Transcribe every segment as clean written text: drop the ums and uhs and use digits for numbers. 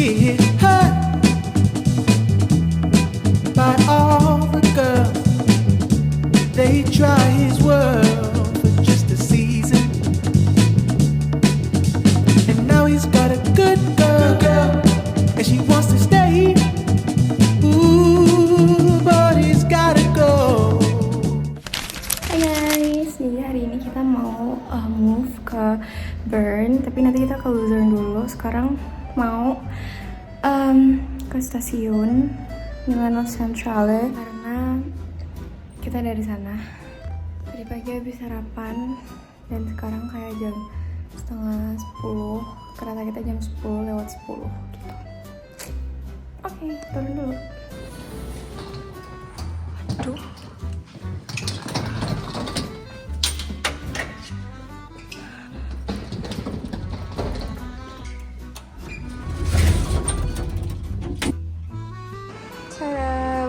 get hurt by all the girls. They try his world for just a season, and now he's got a good girl, and she wants to stay. Ooh, but he's gotta go. Hai guys, jadi hari ini kita mau move ke Bern, tapi nanti kita ke Luzern dulu. Sekarang mau ke stasiun Milano Centrale karena kita dari sana. Tadi pagi habis sarapan dan sekarang kayak jam setengah 10. Kereta kita jam 10 lewat 10 gitu. Oke, turun dulu. Aduh.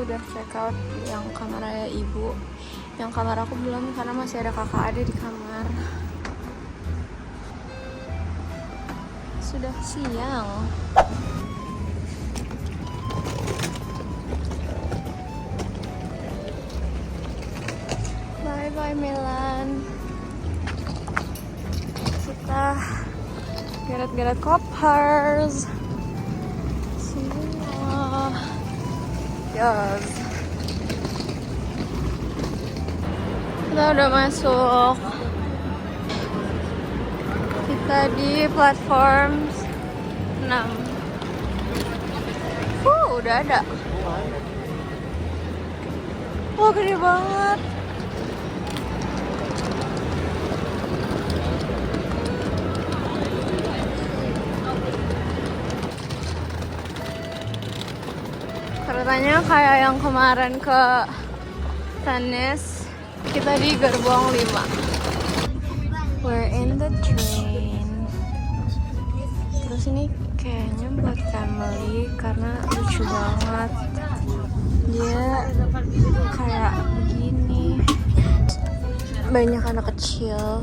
Udah check out yang kamarnya ibu, yang kamar aku belum karena masih ada kakak ada di kamar. Sudah siang. Bye bye Milan. Kita geret-geret koppers. Yes. Kita udah masuk. Kita di platform 6. Udah ada. Wah, gede banget. Keretanya kayak yang kemarin ke tenis. Kita di gerbong 5. We're in the train. Terus ini kayaknya buat family karena lucu banget. Dia kayak begini. Banyak anak kecil.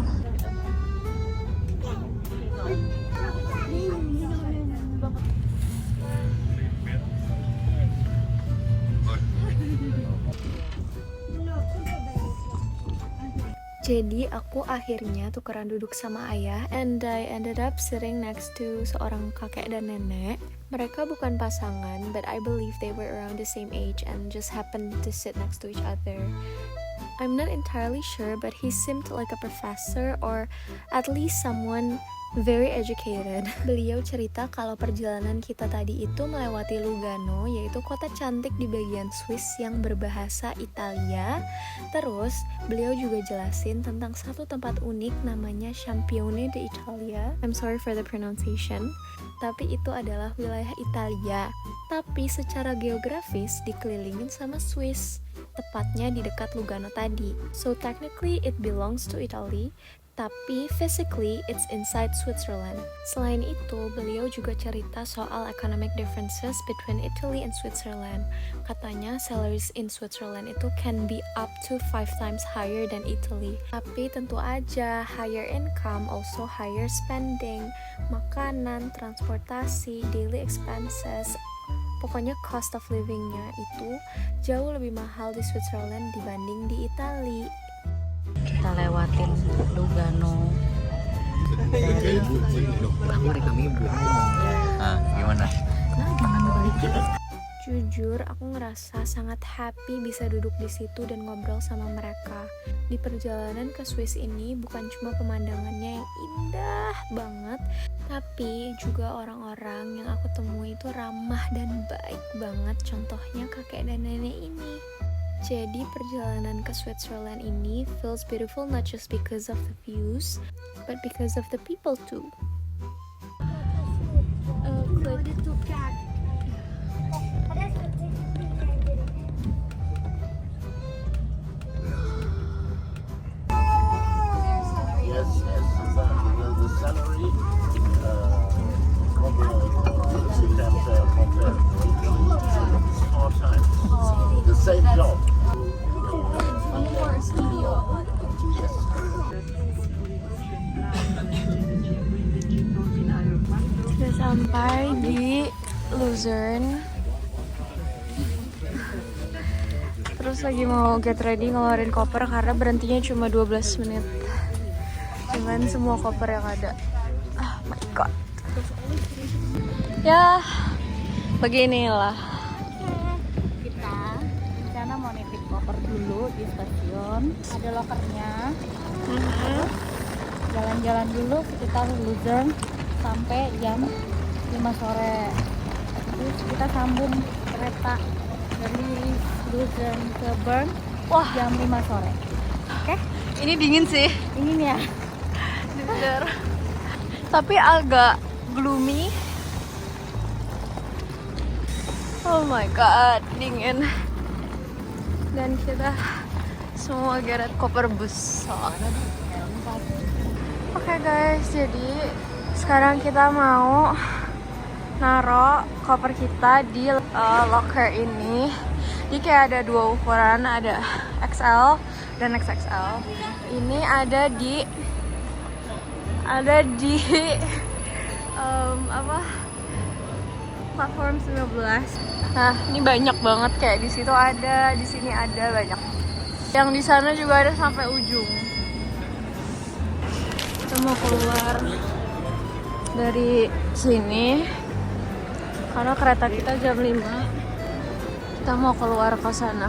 Jadi aku akhirnya tukeran duduk sama ayah, and I ended up sitting next to seorang kakek dan nenek. Mereka bukan pasangan, but I believe they were around the same age and just happened to sit next to each other. I'm not entirely sure, but he seemed like a professor or at least someone very educated. Beliau cerita kalau perjalanan kita tadi itu melewati Lugano, yaitu kota cantik di bagian Swiss yang berbahasa Italia. Terus beliau juga jelasin tentang satu tempat unik namanya Champione d'Italia. I'm sorry for the pronunciation. Tapi itu adalah wilayah Italia. Tapi secara geografis dikelilingin sama Swiss, tepatnya di dekat Lugano tadi. So technically it belongs to Italy, tapi physically it's inside Switzerland. Selain itu, beliau juga cerita soal economic differences between Italy and Switzerland. Katanya salaries in Switzerland itu can be up to 5 times higher than Italy. Tapi tentu aja higher income also higher spending, makanan, transportasi, daily expenses. Pokoknya cost of living-nya itu jauh lebih mahal di Switzerland dibanding di Italy. Kita lewatin Lugano. Gimana? Jujur, aku ngerasa sangat happy bisa duduk di situ dan ngobrol sama mereka. Di perjalanan ke Swiss ini bukan cuma pemandangannya yang indah banget, tapi juga orang-orang yang aku temui itu ramah dan baik banget. Contohnya kakek dan nenek ini. Jadi perjalanan ke Switzerland ini feels beautiful not just because of the views, but because of the people too. Same job. Sudah sampai di Luzern. Terus lagi mau get ready ngeluarin koper karena berhentinya cuma 12 menit dengan semua koper yang ada. Oh my god. Ya, beginilah. Kita rencana mau nitip koper dulu di stasiun. Ada lokernya. Jalan-jalan dulu sekitar Luzern sampai jam 5 sore. Terus kita sambung kereta dari Luzern ke Bern. Wah, Jam 5 sore. Oke? ini dingin sih. Ini nih ya. Bener. Tapi agak gloomy. Oh my god, dingin. Dan kita semua geret koper besar. Oke guys, jadi sekarang kita mau naro koper kita di locker ini. Jadi kayak ada dua ukuran, ada XL dan XXL. Ini ada di platform 19. Nah, ini banyak banget, kayak di situ ada, di sini ada banyak. Yang di sana juga ada sampai ujung. Kita mau keluar dari sini karena kereta kita jam 5. Kita mau keluar ke sana.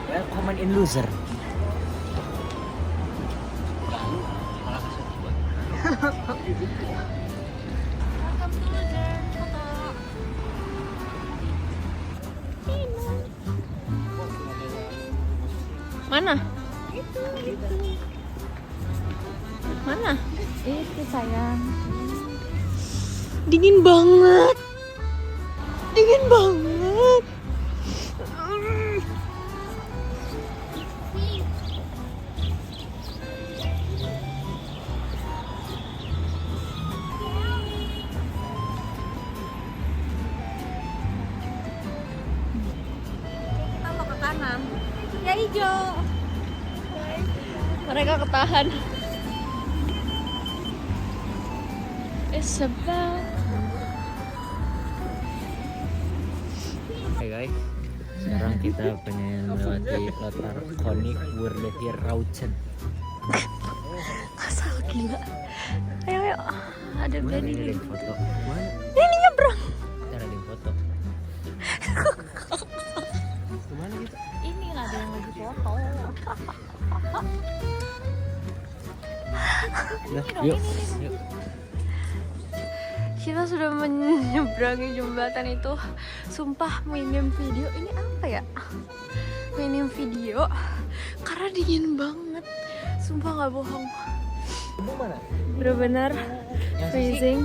Welcome in Loser. Mana? Mana? Itu sayang. Dingin banget. Dingin banget. Kita mau ke kanan. Ya hijau. Mereka ketahan. It's about. Hai guys, sekarang kita pengen melewati Lothar Konig Wurlehir Rauchen. Asal gila. Ayo ayo. Ada Mana Benny. ada yang foto? Mana? Ini nyebrang. Kita ada yang foto. Kemana gitu? Ini lah ada yang lagi foto. Nah, yuk, yuk. Kita sudah menyeberangi jembatan itu. Sumpah minim video. Ini apa ya? Minim video karena dingin banget. Sumpah nggak bohong. Mana? Bener-bener Yang freezing.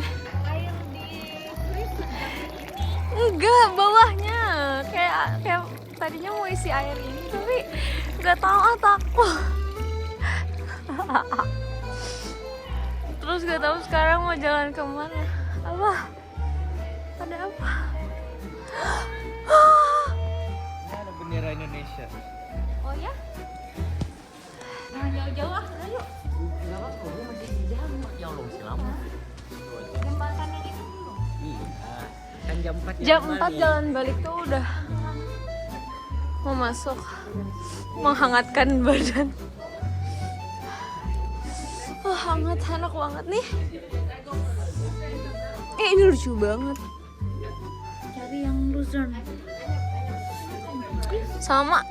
Enggak, bawahnya kayak tadinya mau isi air ini tapi nggak tahu aku. Terus gak tahu sekarang mau jalan kemana. Apa? Ada apa? Ini ada bendera Indonesia. Oh ya? Nah, jauh-jauh ah, ayo. Enggak apa-apa, gue masih di jalan. Ya Allah, masih lama. Jembatan yang itu dulu. Iya. Kan jam 4 Jam 4 jalan balik tuh udah mau masuk, menghangatkan badan. Wah, hangat, enak banget nih. Ini lucu banget. Cari yang Luzern. Sama.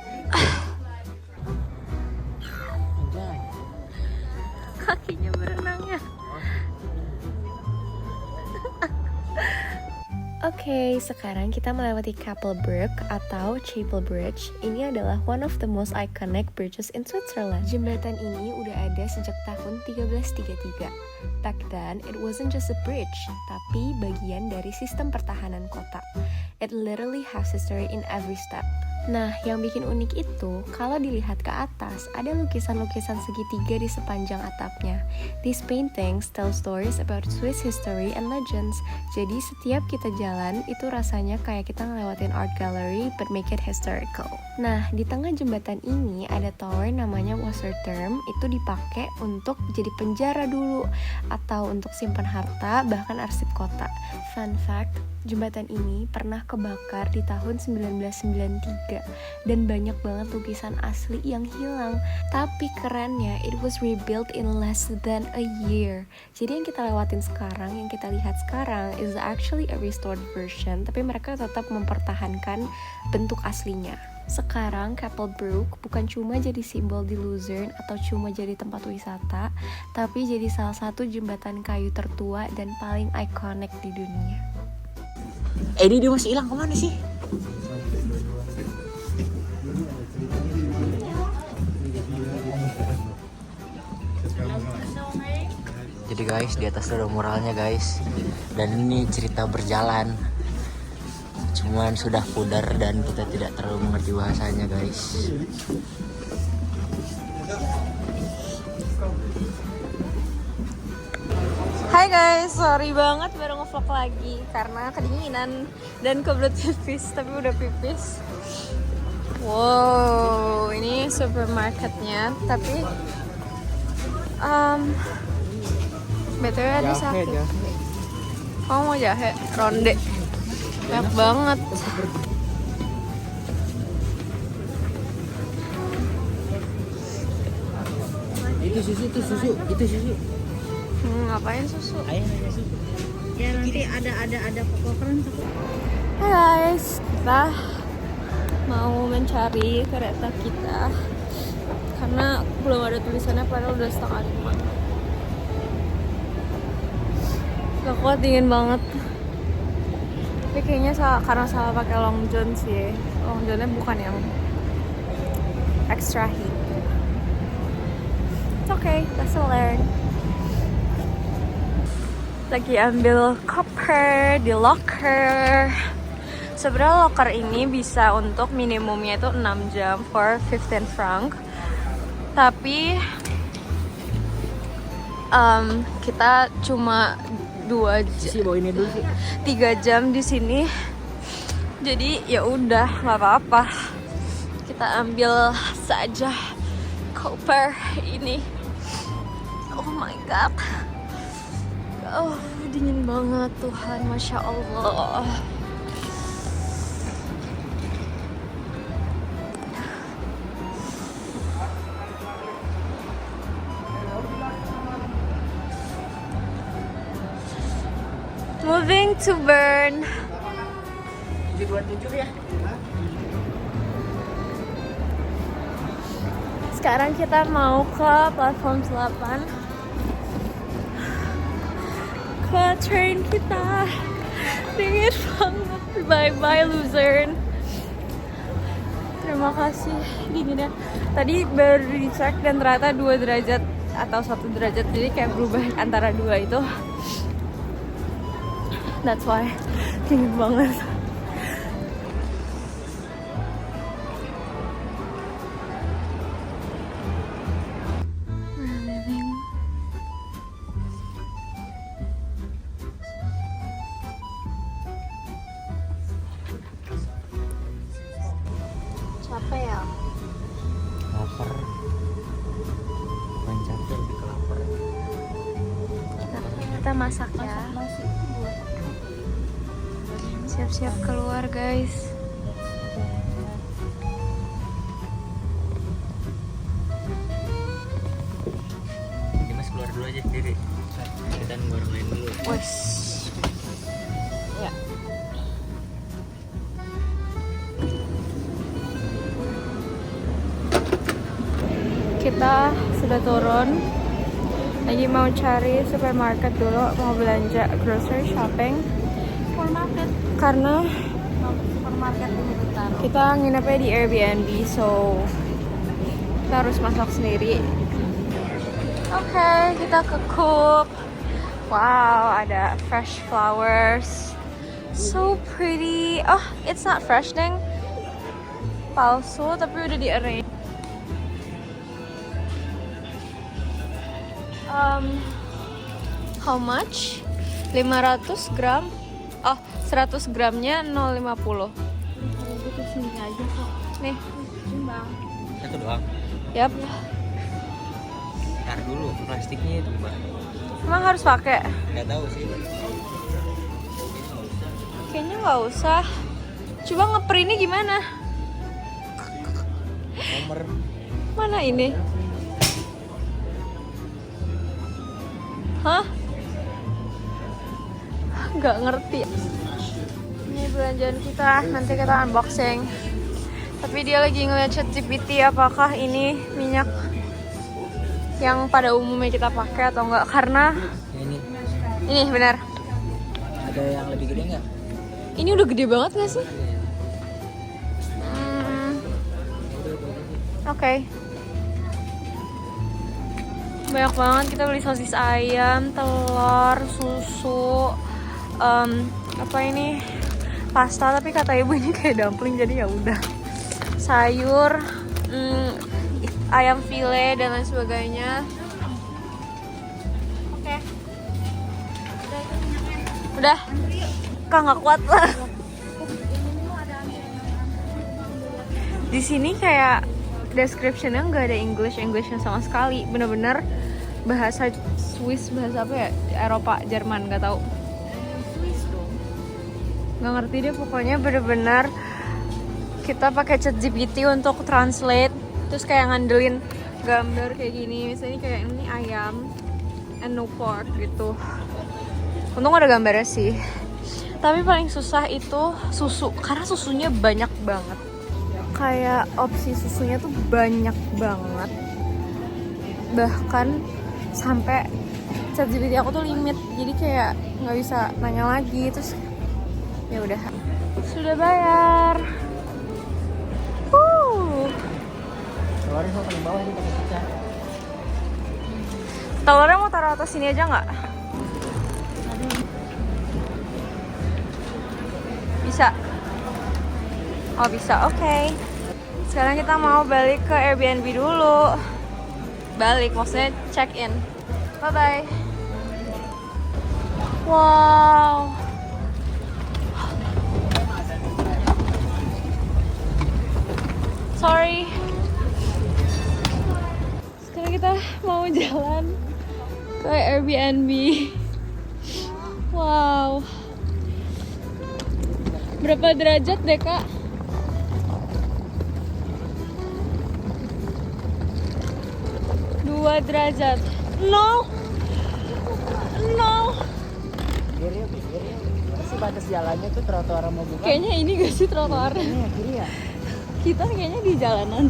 Kakinya berenangnya. Oke, sekarang kita melewati Kapelbrug atau Chapel Bridge. Ini adalah one of the most iconic bridges in Switzerland. Jembatan ini udah ada sejak tahun 1333. Back then, it wasn't just a bridge, tapi bagian dari sistem pertahanan kota. It literally has history in every step. Nah, yang bikin unik itu, kalau dilihat ke atas, ada lukisan-lukisan segitiga di sepanjang atapnya. These paintings tell stories about Swiss history and legends. Jadi setiap kita jalan, itu rasanya kayak kita ngelewatin art gallery, but make it historical. Nah, di tengah jembatan ini ada tower namanya Wasserturm, itu dipakai untuk jadi penjara dulu, atau untuk simpan harta, bahkan arsip kota. Fun fact, jembatan ini pernah kebakar di tahun 1993 dan banyak banget lukisan asli yang hilang. Tapi kerennya, it was rebuilt in less than a year. Jadi yang kita lewatin sekarang, yang kita lihat sekarang is actually a restored version, tapi mereka tetap mempertahankan bentuk aslinya. Sekarang Keppelbroek bukan cuma jadi simbol di Luzern atau cuma jadi tempat wisata, tapi jadi salah satu jembatan kayu tertua dan paling ikonik di dunia. Ini dia masih hilang kemana sih? Jadi guys, di atas ada muralnya guys. Dan ini cerita berjalan. Cuman sudah pudar dan kita tidak terlalu mengerti bahasanya guys. Hai guys, sorry banget baru nge-vlog lagi karena kedinginan dan kebelet pipis, tapi udah pipis. Wow, ini supermarketnya, tapi BTW ada satu. Kamu mau jahe? Ronde. Banyak banget. Itu susu. Ngapain susu? Ayah nanya susu. Ya nanti ada popcorn. Hai guys, kita mau mencari kereta kita karena belum ada tulisannya, padahal udah 4:30. Gak kuat, dingin banget. Tapi kayaknya karena salah pakai long john sih. Long johnnya bukan yang extra heat. It's okay, lesson learned. Lagi ambil koper di locker. Sebenarnya locker ini bisa untuk minimumnya itu 6 jam for 15 franc. Tapi kita cuma 2 jam. Bawa ini dulu sih. 3 jam di sini. Jadi ya udah, nggak apa-apa. Kita ambil saja koper ini. Oh my god. Oh, dingin banget Tuhan, Masya Allah. Moving to Bern. 727 ya. Sekarang kita mau ke platform 8. Ke train kita. Dingin banget. Bye-bye Luzern. Terima kasih dinginnya. Tadi baru dicek dan ternyata 2 derajat atau 1 derajat. Jadi kayak berubah antara 2 itu. That's why dingin banget. We're leaving. Capek ya? Lapar. Bukan capek, lebih ke lapar. Kita masak ya. Siap-siap keluar guys. Dimas keluar dulu aja sendiri. Kita nunggu orang lain dulu. Wes. Ya. Kita sudah turun. Lagi mau cari supermarket dulu, mau belanja grocery shopping. Karena Supermarket ini bentar. kita nginepnya di Airbnb, so kita harus masak sendiri. Oke, kita ke Coop. Wow, ada fresh flowers. So pretty. Oh, it's not fresh, deng. palsu tapi udah di arrange. How much? 500 gram. Oh, 100 gramnya 0,50. Itu kesini aja kok. Nih. Timbang. Satu doang. Yap. Ntar dulu plastiknya itu mbak. Emang harus pakai? Nggak tahu sih. Kayaknya nggak usah. Coba ngeprintnya gimana? Nomor. Mana ini? Hah? Nggak ngerti. Ini belanjaan kita, nanti kita unboxing. Tapi dia lagi ngeliat ChatGPT apakah ini minyak yang pada umumnya kita pakai atau enggak, karena ini benar. Ada yang lebih gede nggak? Ini udah gede banget gak sih? Oke. Banyak banget, kita beli sosis ayam, telur, susu, apa ini, pasta, tapi kata ibu ini kayak dumpling jadi ya udah. Sayur, ayam file dan lain sebagainya. Oke. Udah. Kak nggak kuat lah. Di sini kayak description-nya nggak ada Englishnya sama sekali. Bener-bener bahasa Swiss, bahasa apa ya? Eropa, Jerman, nggak tahu. Nggak ngerti deh, pokoknya bener-bener kita pakai ChatGPT untuk translate, terus kayak ngandelin gambar kayak gini. Misalnya kayak ini ayam and no pork gitu. Untung ada gambarnya sih. Tapi paling susah itu susu, karena susunya banyak banget. Kayak opsi susunya tuh banyak banget. Bahkan sampai ChatGPT aku tuh limit, jadi kayak nggak bisa nanya lagi. Terus ya udah, sudah bayar. Telurnya mau paling bawah ini pakai pecah. Telurnya mau taruh atas sini aja nggak? Bisa. Oh bisa, oke. Sekarang kita mau balik ke Airbnb dulu. Balik, maksudnya check in. Bye bye. Wow. Sorry. Sekarang kita mau jalan ke Airbnb. Wow. Berapa derajat deh kak? 2 derajat. No. Kiri. Mana sih batas jalannya tuh, trotoar mau buka? Kayaknya ini gak sih trotoarnya? Ini ya, kiri ya? Kita kayaknya di jalanan.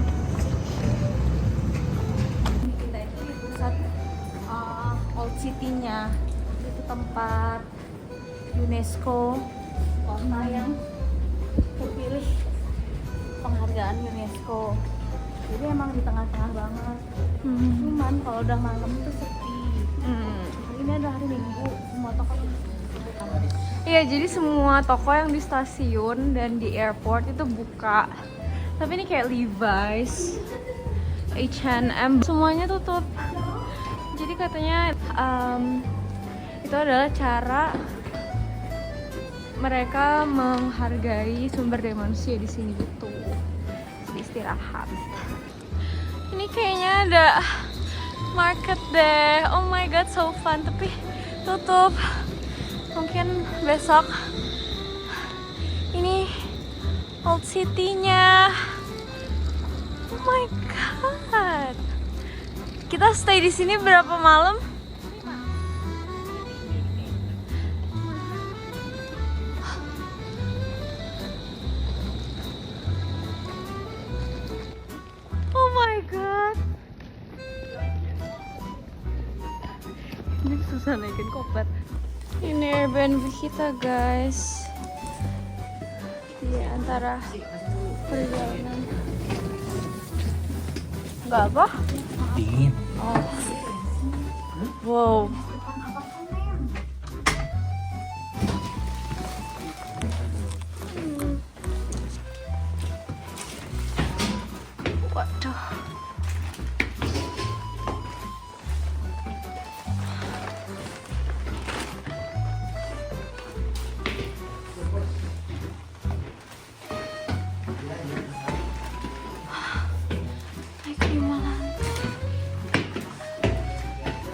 Kita itu di pusat Old City-nya. Itu tempat UNESCO, kota yang terpilih penghargaan UNESCO. Jadi emang di tengah-tengah banget. Cuman kalau udah malam itu sepi. Ini adalah hari Minggu, semua toko buka. Iya, jadi semua toko yang di stasiun dan di airport itu buka. Tapi ini kayak Levi's, H&M, semuanya tutup. Jadi katanya itu adalah cara mereka menghargai sumber daya manusia di sini gitu. Jadi istirahat. Ini kayaknya ada market deh. Oh my god, so fun. Tapi tutup. Mungkin besok. Ini Old City-nya. Oh my god. Kita stay di sini berapa malam? Oh my god. Ini susah naikin kopet. Ini Airbnb kita guys. Di antara perjalanan. Enggak apa? Dingin. Oh. Wow.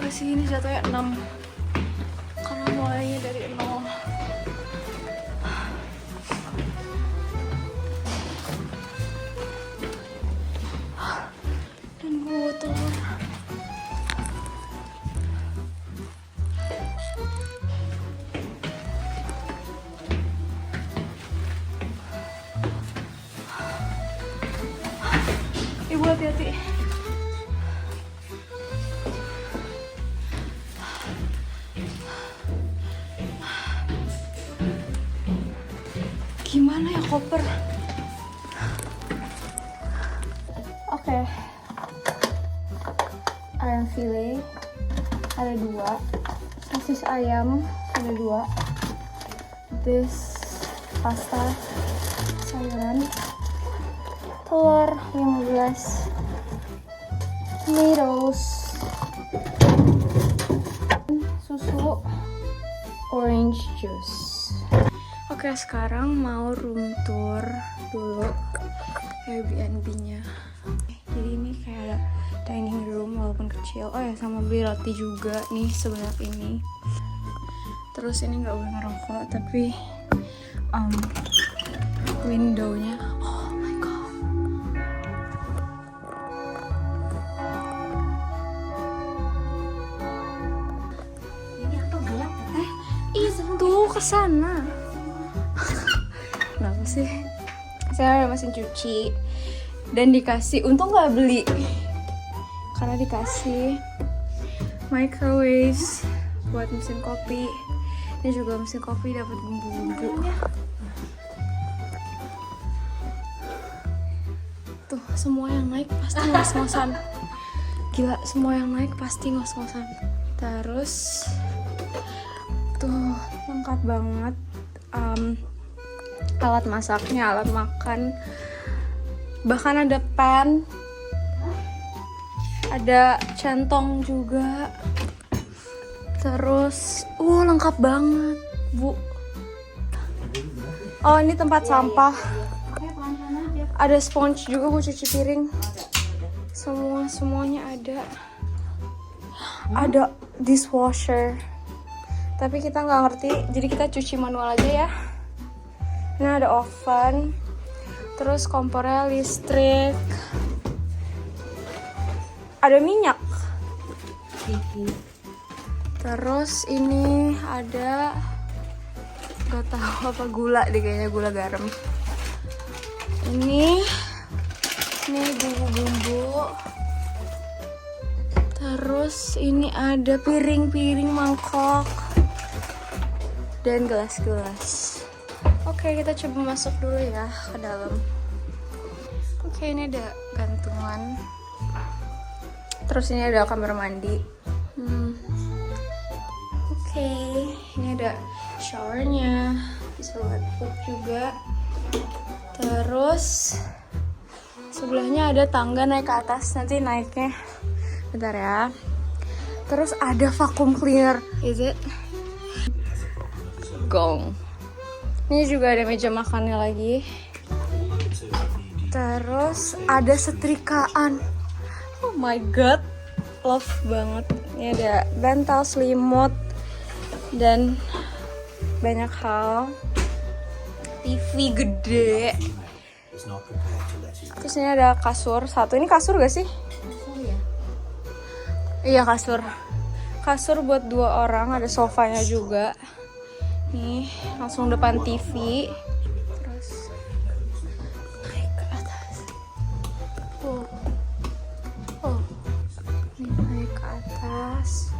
Enggak sih, ini jatuhnya 6 karena mulainya dari 0. Dan gue telur. Ibu hati-hati. Gimana ya koper? Oke. Ayam file ada 2. Sosis ayam ada 2. This pasta sayuran. Telur 15. Tomatoes. Susu. Orange juice. Oke, sekarang mau room tour dulu Airbnb-nya. Jadi ini kayak ada dining room walaupun kecil. Oh ya, sama beli roti juga nih sebelah ini. Terus ini nggak boleh ngerokok, tapi window-nya. Oh my god. Ini apa gelap? Itu ke sana. Kenapa sih? Saya ada mesin cuci dan dikasih, untung nggak beli karena dikasih microwave buat mesin kopi. Ini juga mesin kopi dapat bumbu-bumbu. Tuh, semua yang naik pasti ngos-ngosan. Gila, semua yang naik pasti ngos-ngosan. Terus tuh lengkap banget. Alat masaknya, alat makan, bahkan ada pan, ada centong juga. Terus lengkap banget, Bu. Oh, ini tempat sampah. Ada sponge juga buat cuci piring. Semuanya ada. Ada dishwasher. Tapi kita nggak ngerti, jadi kita cuci manual aja ya. Ini ada oven, terus kompornya listrik, ada minyak, terus ini ada gak tahu apa gula deh, kayaknya gula garam. Ini bumbu-bumbu, terus ini ada piring-piring, mangkok, dan gelas-gelas. Oke, kita coba masuk dulu ya ke dalam. Oke, ini ada gantungan. Terus ini ada kamar mandi. Oke, ini ada showernya. Bisa buat pup juga. Terus sebelahnya ada tangga naik ke atas. Nanti naiknya bentar ya. Terus ada vacuum cleaner. Is it? Gong. Ini juga ada meja makannya lagi. Terus ada setrikaan. Oh my god, love banget. Ini ada bantal, selimut, dan banyak hal. TV gede. Terus ini ada kasur satu. Ini kasur gak sih? Kasur ya? Iya, kasur. Kasur buat 2 orang. Ada sofanya juga. Nih, langsung depan TV. Terus naik ke atas. Ini naik ke atas.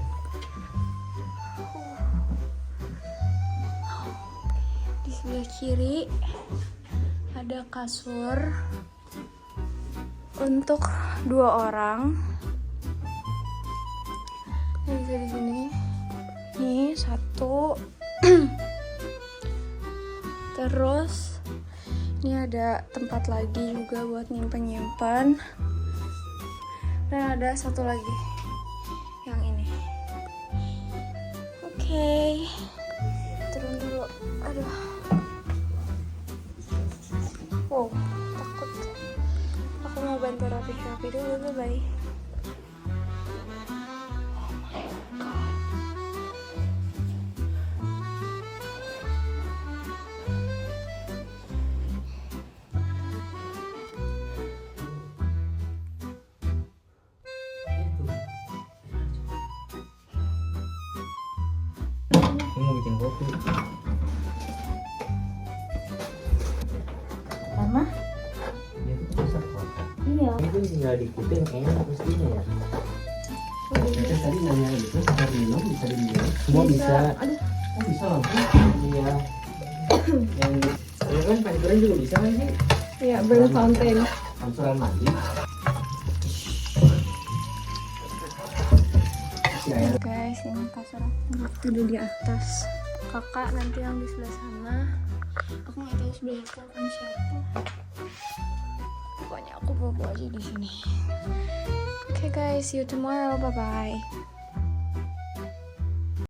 Di sebelah kiri ada kasur untuk 2 orang. Ini bisa di sini. Nih, 1. Terus ini ada tempat lagi juga buat nyimpen. Dan ada satu lagi yang ini. Oke. Turun dulu. Aduh. Wow, takut. Aku mau bantu rapi-rapi dulu, bye. Oh my God. bikin kopi. Karena Ya itu masak kopi. iya. Ini pun tinggal dikutin enak pastinya ya. Kita tadi nanya itu air minum bisa diminum. Semua bisa. Aduh, Oh bisa langsung. Iya. Yang ya kan pancuran juga bisa kan sih? Ya, burn fountain. Pancuran mandi. Si air. guys, ini kasur Tidur di atas. Kakak nanti yang di sebelah sana. Aku nggak tahu sebelah aku akan siapa. Pokoknya aku bobo aja di sini. Okay guys, see you tomorrow. Bye bye.